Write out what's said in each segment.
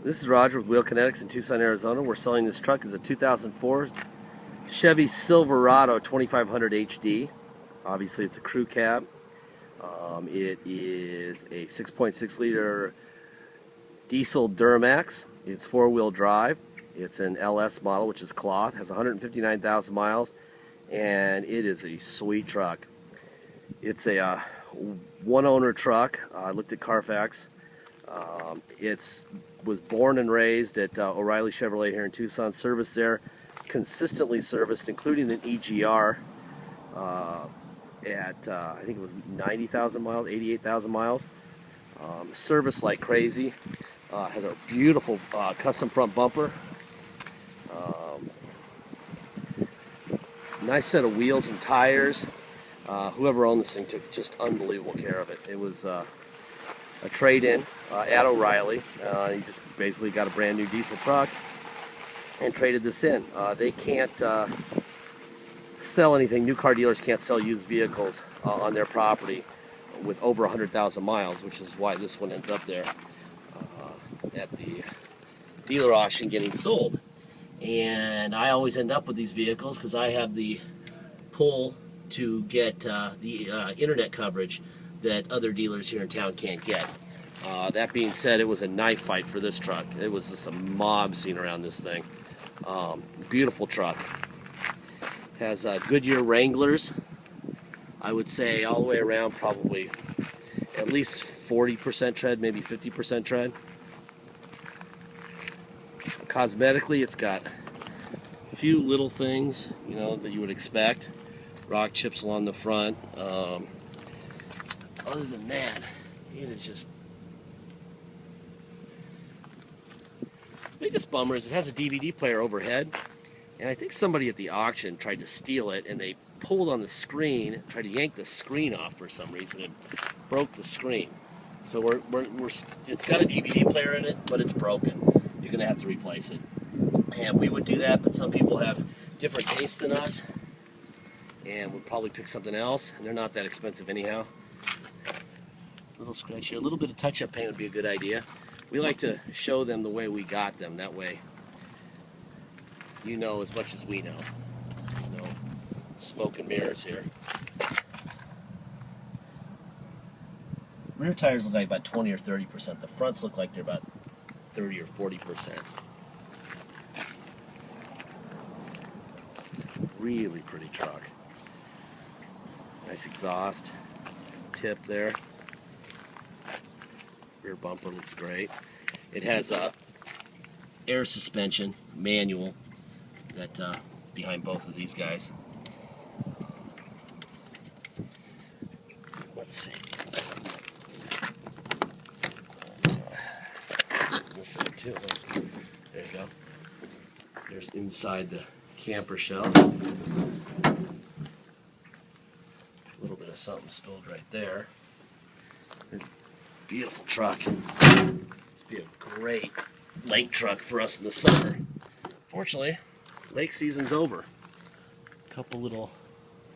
This is Roger with Kinetics in Tucson, Arizona. We're selling this truck as a 2004 Chevy Silverado 2500 HD. Obviously, it's a crew cab. It is a 6.6 liter diesel Duramax. It's four-wheel drive. It's an LS model, which is cloth. Has 159,000 miles, and it is a sweet truck. It's a one-owner truck. I looked at Carfax. It was born and raised at O'Reilly Chevrolet here in Tucson. Serviced there, consistently serviced, including an EGR at I think it was 90,000 miles, 88,000 miles. Serviced like crazy. Has a beautiful custom front bumper. Nice set of wheels and tires. Whoever owned this thing took just unbelievable care of it. It was a trade-in at O'Reilly. He just basically got a brand new diesel truck and traded this in. They can't sell anything. New car dealers can't sell used vehicles on their property with over 100,000 miles, which is why this one ends up there at the dealer auction getting sold. And I always end up with these vehicles because I have the pull to get the internet coverage that other dealers here in town can't get. That being said, it was a knife fight for this truck. It was just a mob scene around this thing. Beautiful truck. Has Goodyear Wranglers. I would say all the way around, probably at least 40% tread, maybe 50% tread. Cosmetically, it's got a few little things, you know, that you would expect. Rock chips along the front. Other than that, it is just... Biggest bummer is it has a DVD player overhead, and I think somebody at the auction tried to steal it, and they pulled on the screen, tried to yank the screen off for some reason, and broke the screen. So it's got a DVD player in it, but it's broken. You're going to have to replace it. And we would do that, but some people have different tastes than us, and would probably pick something else, and they're not that expensive anyhow. A little scratch here. A little bit of touch-up paint would be a good idea. We like to show them the way we got them. That way you know as much as we know. No smoke and mirrors here. Rear tires look like about 20 or 30%. The fronts look like they're about 30 or 40%. Really pretty truck. Nice exhaust tip there. Rear bumper looks great. It has a air suspension manual that behind both of these guys. Let's see. This side too. There you go. There's inside the camper shell. A little bit of something spilled right there. Beautiful truck. This would be a great lake truck for us in the summer. Fortunately, lake season's over. A couple little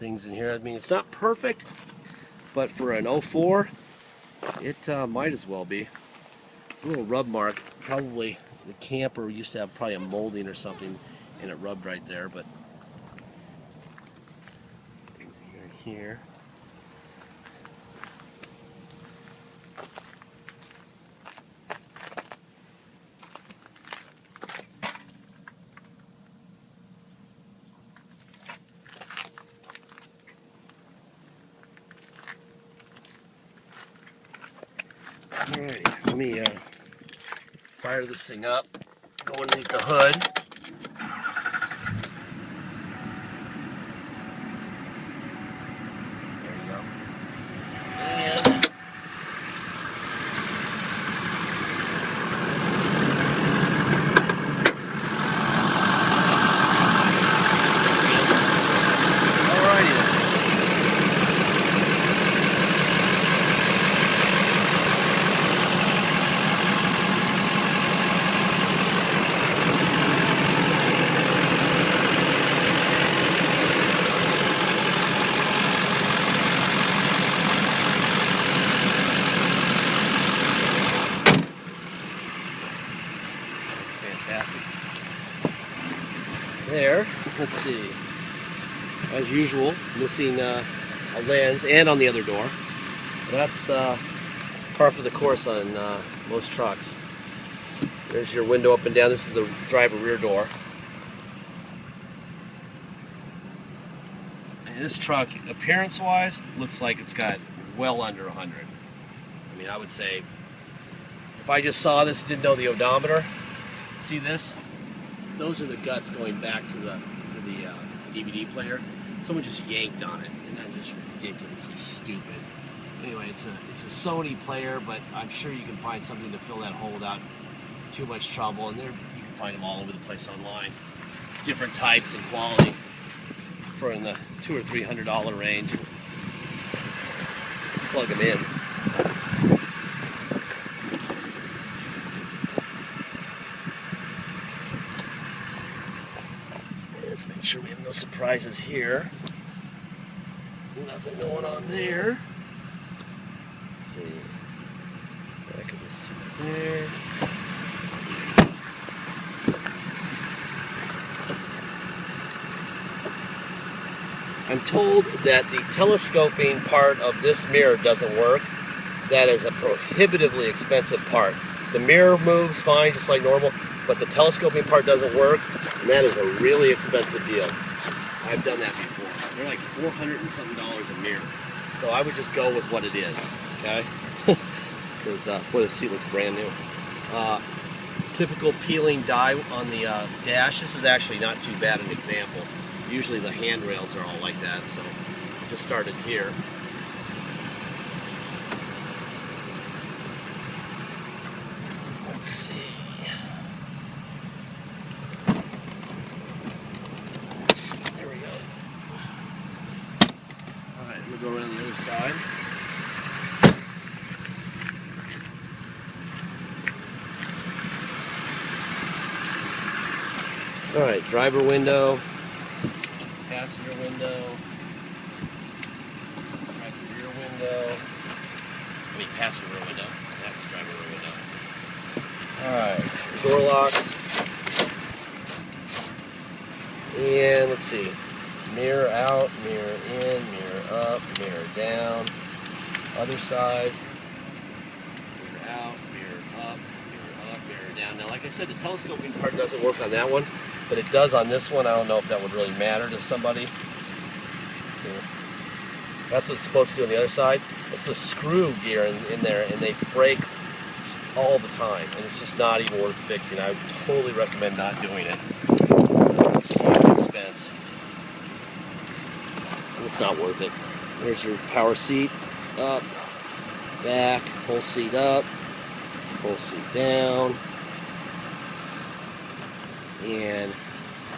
things in here. I mean, it's not perfect, but for an 04, it might as well be. There's a little rub mark. Probably the camper used to have probably a molding or something, and it rubbed right there, but things here and here. Alright, let me fire this thing up, go underneath the hood. There you go. And alrighty then. fantastic. There, let's see. As usual, missing a lens and on the other door. That's par for the course on most trucks. There's your window up and down. This is the driver rear door. And this truck, appearance-wise, looks like it's got well under 100. I mean, I would say, if I just saw this, didn't know the odometer, see this? Those are the guts going back to the DVD player. Someone just yanked on it, and that's just ridiculously stupid. Anyway, it's a Sony player, but I'm sure you can find something to fill that hole without too much trouble. And you can find them all over the place online, different types and quality, for in the $200 or $300 range. Plug them in. Let's make sure we have no surprises here. Nothing going on there. Let's see. Back of the seat there. I'm told that the telescoping part of this mirror doesn't work. That is a prohibitively expensive part. The mirror moves fine, just like normal, but the telescoping part doesn't work, and that is a really expensive deal. I've done that before. They're like $400 and something a mirror. So I would just go with what it is, okay? Because boy, the seat looks brand new. Typical peeling die on the dash. This is actually not too bad an example. Usually the handrails are all like that, so just started here. Let's see. There we go. All right, we'll go around the other side. All right, driver window. Passenger window, driver rear window, passenger rear window, that's the driver rear window. Alright, door locks, and let's see, mirror out, mirror in, mirror up, mirror down, other side, mirror out, mirror up, mirror down. Now like I said, the telescoping part doesn't work on that one, but it does on this one. I don't know if that would really matter to somebody. See, that's what it's supposed to do on the other side. It's a screw gear in there, and they break all the time, and it's just not even worth fixing. I would totally recommend not doing it. It's a huge expense. It's not worth it. There's your power seat, up, back, whole seat up, whole seat down. And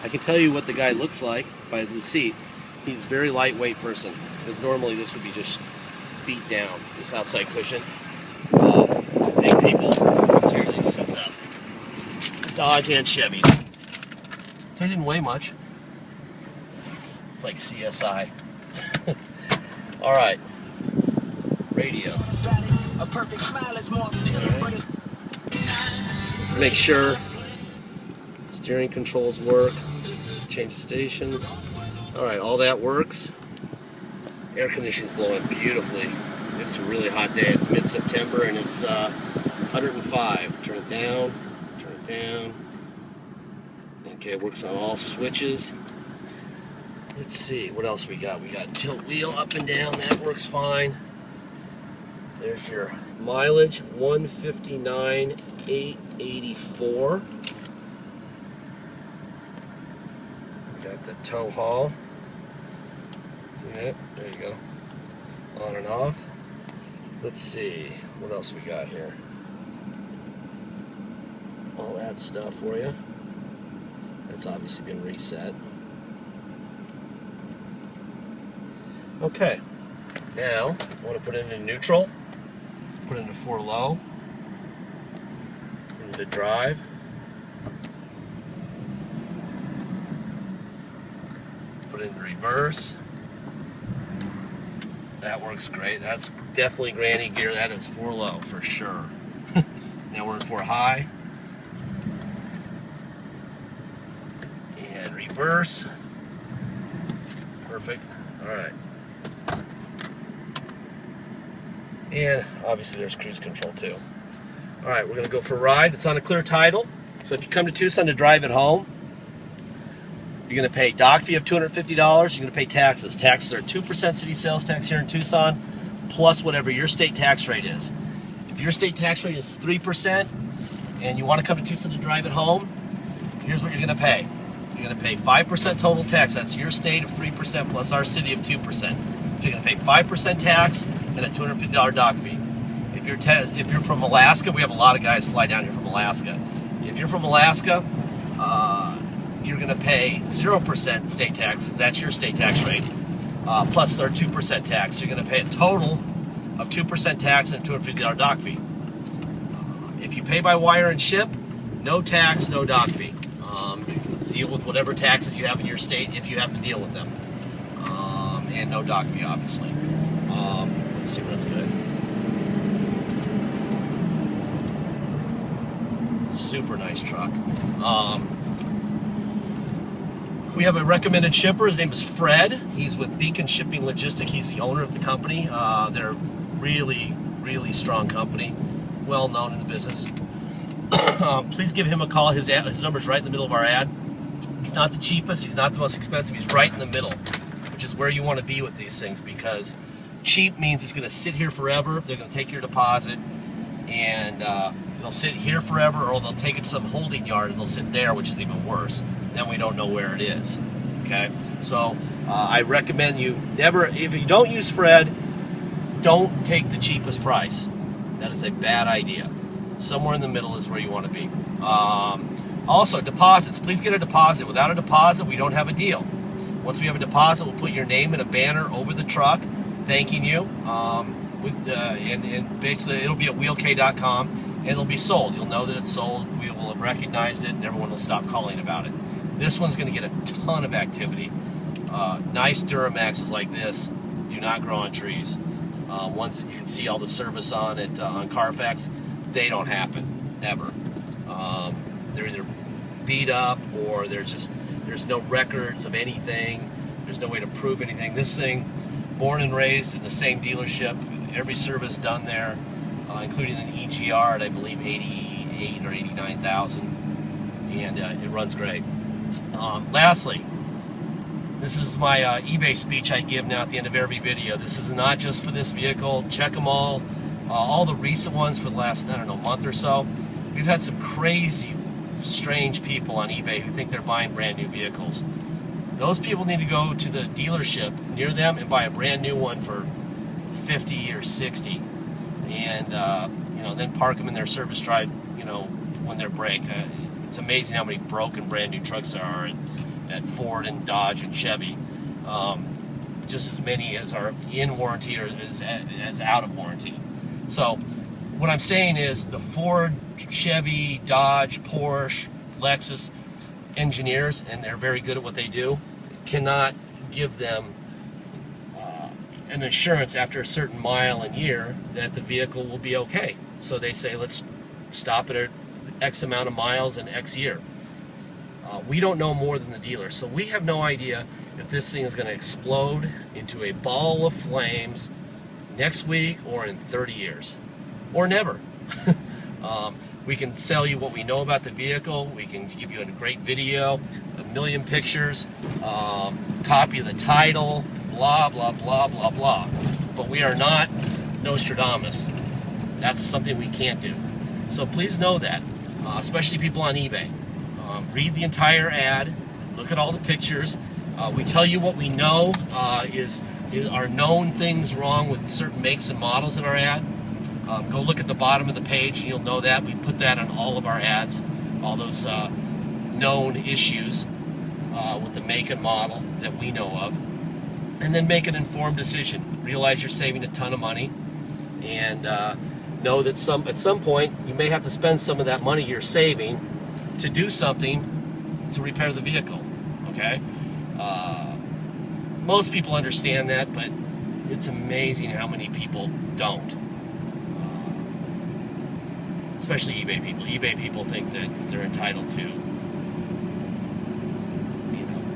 I can tell you what the guy looks like by the seat. He's a very lightweight person, because normally this would be just beat down, this outside cushion. Big people tear these seats up. Dodge and Chevys. So I didn't weigh much. It's like CSI. Alright. Radio. Right. Let's make sure steering controls work. Change the station. Alright, all that works. Air conditioning's blowing beautifully. It's a really hot day. It's mid-September and it's 105. Turn it down. Turn it down. Okay, it works on all switches. Let's see, what else we got? We got tilt wheel up and down. That works fine. There's your mileage, 159,884. Got the tow haul. See that? There you go. On and off. Let's see, what else we got here? All that stuff for you. That's obviously been reset. Okay, now I want to put it into neutral, put it into 4 low, into drive, put it into reverse. That works great. That's definitely granny gear. That is 4 low for sure. Now we're in 4 high. And reverse. Perfect. All right. And obviously there's cruise control too. All right, we're gonna go for a ride. It's on a clear title. So if you come to Tucson to drive it home, you're gonna pay dock fee of $250. You're gonna pay taxes. Taxes are 2% city sales tax here in Tucson, plus whatever your state tax rate is. If your state tax rate is 3% and you wanna come to Tucson to drive it home, here's what you're gonna pay. You're gonna pay 5% total tax. That's your state of 3% plus our city of 2%. So you're gonna pay 5% tax and a $250 dock fee. If you're from Alaska, we have a lot of guys fly down here from Alaska. If you're from Alaska, you're gonna pay 0% state tax. That's your state tax rate, plus their 2% tax. So you're gonna pay a total of 2% tax and a $250 dock fee. If you pay by wire and ship, no tax, no dock fee. Deal with whatever taxes you have in your state if you have to deal with them. And no dock fee, obviously. Let's see what's good. Super nice truck. We have a recommended shipper. His name is Fred. He's with Beacon Shipping Logistics. He's the owner of the company. They're really, really strong company, well known in the business. Please give him a call. His number's right in the middle of our ad. He's not the cheapest. He's not the most expensive. He's right in the middle, which is where you want to be with these things, because cheap means it's going to sit here forever. They're going to take your deposit, and they'll sit here forever, or they'll take it to some holding yard and they'll sit there, which is even worse. Then we don't know where it is. Okay, so I recommend you never, if you don't use Fred, don't take the cheapest price. That is a bad idea. Somewhere in the middle is where you want to be. Also, deposits. Please get a deposit. Without a deposit, we don't have a deal. Once we have a deposit, we'll put your name and a banner over the truck, thanking you. And basically, it'll be at wheelk.com, and it'll be sold. You'll know that it's sold. We will have recognized it, and everyone will stop calling about it. This one's going to get a ton of activity. Nice Duramaxes like this do not grow on trees. Ones that you can see all the service on it on Carfax, they don't happen ever. They're either beat up, or there's no records of anything. There's no way to prove anything. This thing, born and raised in the same dealership, every service done there, including an EGR at I believe 88 or 89,000, and it runs great. Lastly, this is my eBay speech I give now at the end of every video. This is not just for this vehicle. Check them all the recent ones for the last, I don't know, month or so. We've had some crazy, strange people on eBay who think they're buying brand new vehicles. Those people need to go to the dealership near them and buy a brand new one for 50 or 60, and then park them in their service drive, when they're break. It's amazing how many broken brand new trucks there are at Ford and Dodge and Chevy. Just as many as are in warranty or as out of warranty. So what I'm saying is the Ford, Chevy, Dodge, Porsche, Lexus engineers, and they're very good at what they do, cannot give them an assurance after a certain mile and year that the vehicle will be okay. So they say, let's stop it at X amount of miles and X year. We don't know more than the dealer, so we have no idea if this thing is going to explode into a ball of flames next week or in 30 years, or never. We can sell you what we know about the vehicle. We can give you a great video, a million pictures, copy of the title, blah, blah, blah, blah, blah. But we are not Nostradamus. That's something we can't do. So please know that, especially people on eBay. Read the entire ad, look at all the pictures. We tell you what we know are known things wrong with certain makes and models in our ad. Go look at the bottom of the page and you'll know that. We put that on all of our ads, all those known issues with the make and model that we know of. And then make an informed decision. Realize you're saving a ton of money, and know that at some point you may have to spend some of that money you're saving to do something to repair the vehicle. Okay? Most people understand that, but it's amazing how many people don't. Especially eBay people. eBay people think that they're entitled to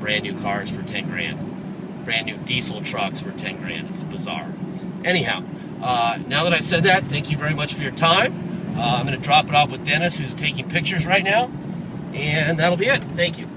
brand new cars for 10 grand. Brand new diesel trucks for 10 grand. It's bizarre. Anyhow, now that I've said that, thank you very much for your time. I'm going to drop it off with Dennis, who's taking pictures right now. And that'll be it. Thank you.